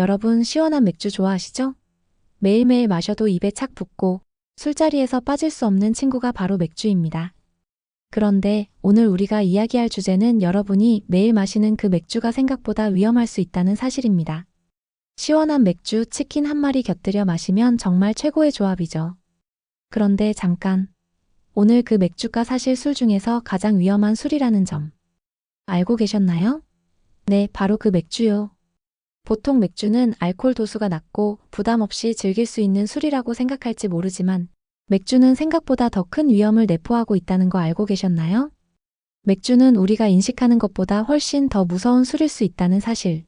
여러분 시원한 맥주 좋아하시죠? 매일매일 마셔도 입에 착 붙고 술자리에서 빠질 수 없는 친구가 바로 맥주입니다. 그런데 오늘 우리가 이야기할 주제는 여러분이 매일 마시는 그 맥주가 생각보다 위험할 수 있다는 사실입니다. 시원한 맥주, 치킨 한 마리 곁들여 마시면 정말 최고의 조합이죠. 그런데 잠깐, 오늘 그 맥주가 사실 술 중에서 가장 위험한 술이라는 점 알고 계셨나요? 네, 바로 그 맥주요. 보통 맥주는 알코올 도수가 낮고 부담 없이 즐길 수 있는 술이라고 생각할지 모르지만 맥주는 생각보다 더 큰 위험을 내포하고 있다는 거 알고 계셨나요? 맥주는 우리가 인식하는 것보다 훨씬 더 무서운 술일 수 있다는 사실.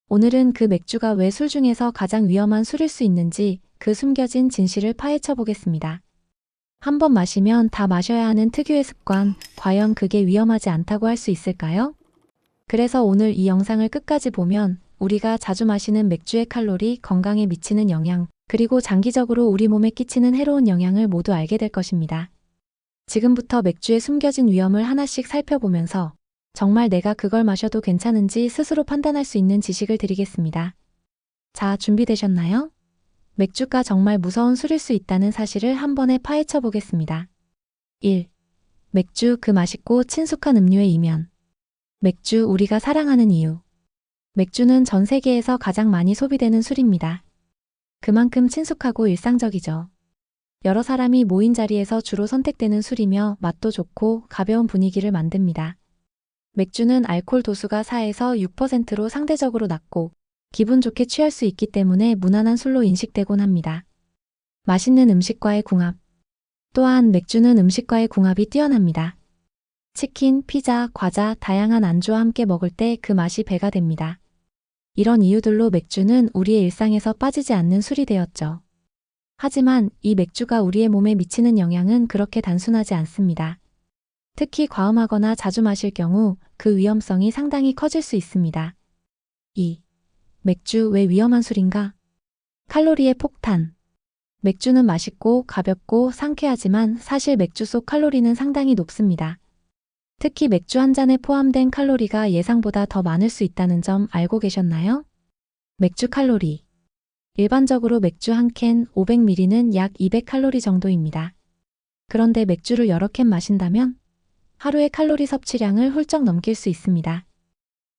오늘은 그 맥주가 왜 술 중에서 가장 위험한 술일 수 있는지 그 숨겨진 진실을 파헤쳐 보겠습니다. 한 번 마시면 다 마셔야 하는 특유의 습관, 과연 그게 위험하지 않다고 할 수 있을까요? 그래서 오늘 이 영상을 끝까지 보면 우리가 자주 마시는 맥주의 칼로리, 건강에 미치는 영향, 그리고 장기적으로 우리 몸에 끼치는 해로운 영향을 모두 알게 될 것입니다. 지금부터 맥주의 숨겨진 위험을 하나씩 살펴보면서 정말 내가 그걸 마셔도 괜찮은지 스스로 판단할 수 있는 지식을 드리겠습니다. 자, 준비되셨나요? 맥주가 정말 무서운 술일 수 있다는 사실을 한 번에 파헤쳐 보겠습니다. 1. 맥주 그 맛있고 친숙한 음료의 이면. 맥주 우리가 사랑하는 이유. 맥주는 전 세계에서 가장 많이 소비되는 술입니다. 그만큼 친숙하고 일상적이죠. 여러 사람이 모인 자리에서 주로 선택되는 술이며 맛도 좋고 가벼운 분위기를 만듭니다. 맥주는 알코올 도수가 4에서 6%로 상대적으로 낮고 기분 좋게 취할 수 있기 때문에 무난한 술로 인식되곤 합니다. 맛있는 음식과의 궁합. 또한 맥주는 음식과의 궁합이 뛰어납니다. 치킨, 피자, 과자, 다양한 안주와 함께 먹을 때 그 맛이 배가 됩니다. 이런 이유들로 맥주는 우리의 일상에서 빠지지 않는 술이 되었죠. 하지만 이 맥주가 우리의 몸에 미치는 영향은 그렇게 단순하지 않습니다. 특히 과음하거나 자주 마실 경우 그 위험성이 상당히 커질 수 있습니다. 2. 맥주 왜 위험한 술인가? 칼로리의 폭탄. 맥주는 맛있고 가볍고 상쾌하지만 사실 맥주 속 칼로리는 상당히 높습니다. 특히 맥주 한 잔에 포함된 칼로리가 예상보다 더 많을 수 있다는 점 알고 계셨나요? 맥주 칼로리. 일반적으로 맥주 한 캔 500ml는 약 200칼로리 정도입니다. 그런데 맥주를 여러 캔 마신다면 하루의 칼로리 섭취량을 훌쩍 넘길 수 있습니다.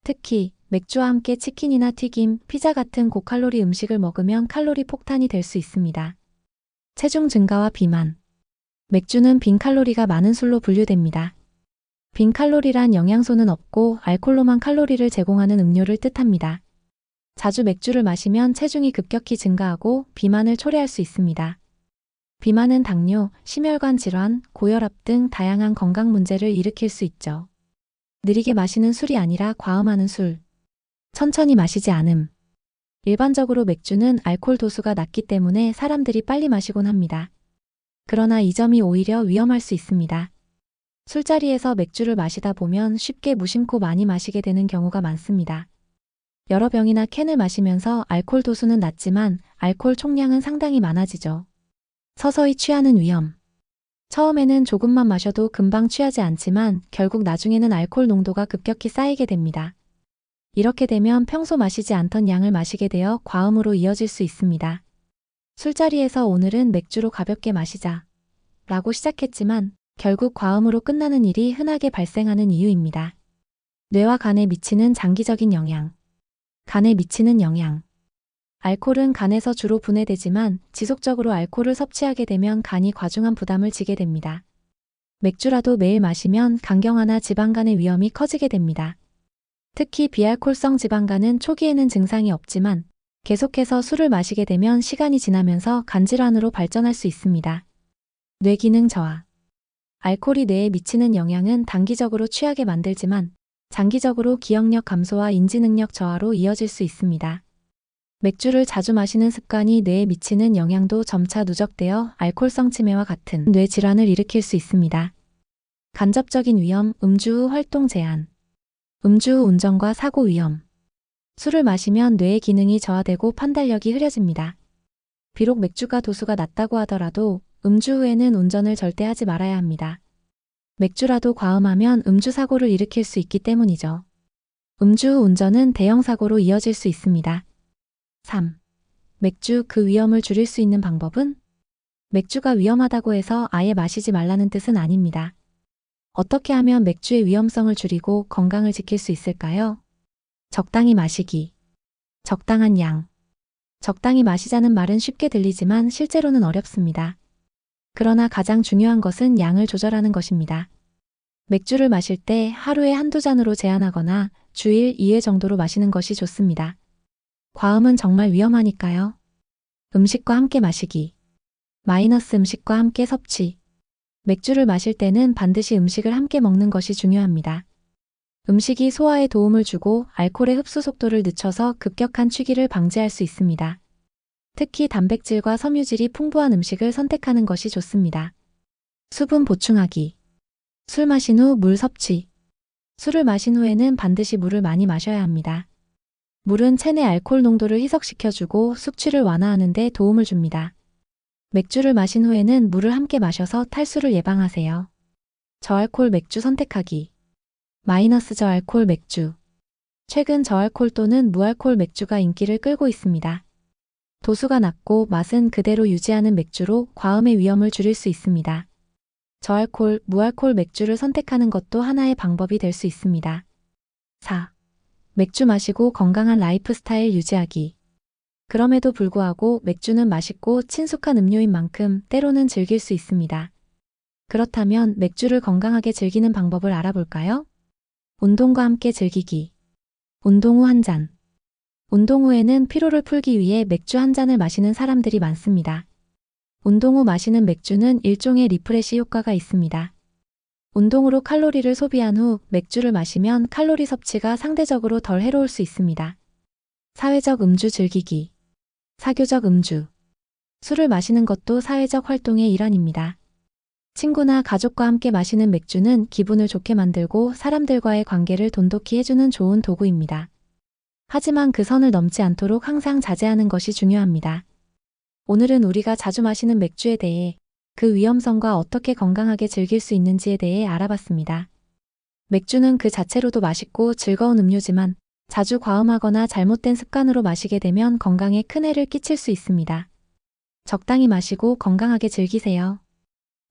특히 맥주와 함께 치킨이나 튀김, 피자 같은 고칼로리 음식을 먹으면 칼로리 폭탄이 될 수 있습니다. 체중 증가와 비만. 맥주는 빈칼로리가 많은 술로 분류됩니다. 빈칼로리란 영양소는 없고 알코올로만 칼로리를 제공하는 음료를 뜻합니다. 자주 맥주를 마시면 체중이 급격히 증가하고 비만을 초래할 수 있습니다. 비만은 당뇨, 심혈관 질환, 고혈압 등 다양한 건강 문제를 일으킬 수 있죠. 느리게 마시는 술이 아니라 과음하는 술. 천천히 마시지 않음. 일반적으로 맥주는 알코올 도수가 낮기 때문에 사람들이 빨리 마시곤 합니다. 그러나 이 점이 오히려 위험할 수 있습니다. 술자리에서 맥주를 마시다 보면 쉽게 무심코 많이 마시게 되는 경우가 많습니다. 여러 병이나 캔을 마시면서 알코올 도수는 낮지만 알코올 총량은 상당히 많아지죠. 서서히 취하는 위험. 처음에는 조금만 마셔도 금방 취하지 않지만 결국 나중에는 알코올 농도가 급격히 쌓이게 됩니다. 이렇게 되면 평소 마시지 않던 양을 마시게 되어 과음으로 이어질 수 있습니다. 술자리에서 오늘은 맥주로 가볍게 마시자 라고 시작했지만 결국 과음으로 끝나는 일이 흔하게 발생하는 이유입니다. 뇌와 간에 미치는 장기적인 영향. 간에 미치는 영향. 알코올은 간에서 주로 분해되지만 지속적으로 알코올을 섭취하게 되면 간이 과중한 부담을 지게 됩니다. 맥주라도 매일 마시면 간경화나 지방간의 위험이 커지게 됩니다. 특히 비알코올성 지방간은 초기에는 증상이 없지만 계속해서 술을 마시게 되면 시간이 지나면서 간질환으로 발전할 수 있습니다. 뇌기능 저하. 알코올이 뇌에 미치는 영향은 단기적으로 취하게 만들지만 장기적으로 기억력 감소와 인지능력 저하로 이어질 수 있습니다. 맥주를 자주 마시는 습관이 뇌에 미치는 영향도 점차 누적되어 알코올성 치매와 같은 뇌 질환을 일으킬 수 있습니다. 간접적인 위험, 음주 후 활동 제한. 음주 후 운전과 사고 위험. 술을 마시면 뇌의 기능이 저하되고 판단력이 흐려집니다. 비록 맥주가 도수가 낮다고 하더라도 음주 후에는 운전을 절대 하지 말아야 합니다. 맥주라도 과음하면 음주 사고를 일으킬 수 있기 때문이죠. 음주 후 운전은 대형 사고로 이어질 수 있습니다. 3. 맥주 그 위험을 줄일 수 있는 방법은? 맥주가 위험하다고 해서 아예 마시지 말라는 뜻은 아닙니다. 어떻게 하면 맥주의 위험성을 줄이고 건강을 지킬 수 있을까요? 적당히 마시기. 적당한 양. 적당히 마시자는 말은 쉽게 들리지만 실제로는 어렵습니다. 그러나 가장 중요한 것은 양을 조절하는 것입니다. 맥주를 마실 때 하루에 한두 잔으로 제한하거나 주일 2회 정도로 마시는 것이 좋습니다. 과음은 정말 위험하니까요. 음식과 함께 마시기. 마이너스 음식과 함께 섭취. 맥주를 마실 때는 반드시 음식을 함께 먹는 것이 중요합니다. 음식이 소화에 도움을 주고 알코올의 흡수 속도를 늦춰서 급격한 취기를 방지할 수 있습니다. 특히 단백질과 섬유질이 풍부한 음식을 선택하는 것이 좋습니다. 수분 보충하기. 술 마신 후 물 섭취. 술을 마신 후에는 반드시 물을 많이 마셔야 합니다. 물은 체내 알코올 농도를 희석시켜주고 숙취를 완화하는 데 도움을 줍니다. 맥주를 마신 후에는 물을 함께 마셔서 탈수를 예방하세요. 저알코올 맥주 선택하기. 마이너스 저알코올 맥주. 최근 저알코올 또는 무알코올 맥주가 인기를 끌고 있습니다. 도수가 낮고 맛은 그대로 유지하는 맥주로 과음의 위험을 줄일 수 있습니다. 저알코올, 무알코올 맥주를 선택하는 것도 하나의 방법이 될 수 있습니다. 4. 맥주 마시고 건강한 라이프 스타일 유지하기. 그럼에도 불구하고 맥주는 맛있고 친숙한 음료인 만큼 때로는 즐길 수 있습니다. 그렇다면 맥주를 건강하게 즐기는 방법을 알아볼까요? 운동과 함께 즐기기. 운동 후 한 잔. 운동 후에는 피로를 풀기 위해 맥주 한 잔을 마시는 사람들이 많습니다. 운동 후 마시는 맥주는 일종의 리프레시 효과가 있습니다. 운동으로 칼로리를 소비한 후 맥주를 마시면 칼로리 섭취가 상대적으로 덜 해로울 수 있습니다. 사회적 음주 즐기기. 사교적 음주. 술을 마시는 것도 사회적 활동의 일환입니다. 친구나 가족과 함께 마시는 맥주는 기분을 좋게 만들고 사람들과의 관계를 돈독히 해주는 좋은 도구입니다. 하지만 그 선을 넘지 않도록 항상 자제하는 것이 중요합니다. 오늘은 우리가 자주 마시는 맥주에 대해 그 위험성과 어떻게 건강하게 즐길 수 있는지에 대해 알아봤습니다. 맥주는 그 자체로도 맛있고 즐거운 음료지만 자주 과음하거나 잘못된 습관으로 마시게 되면 건강에 큰 해를 끼칠 수 있습니다. 적당히 마시고 건강하게 즐기세요.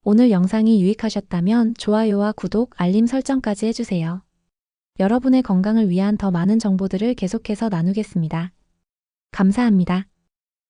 오늘 영상이 유익하셨다면 좋아요와 구독, 알림 설정까지 해주세요. 여러분의 건강을 위한 더 많은 정보들을 계속해서 나누겠습니다. 감사합니다.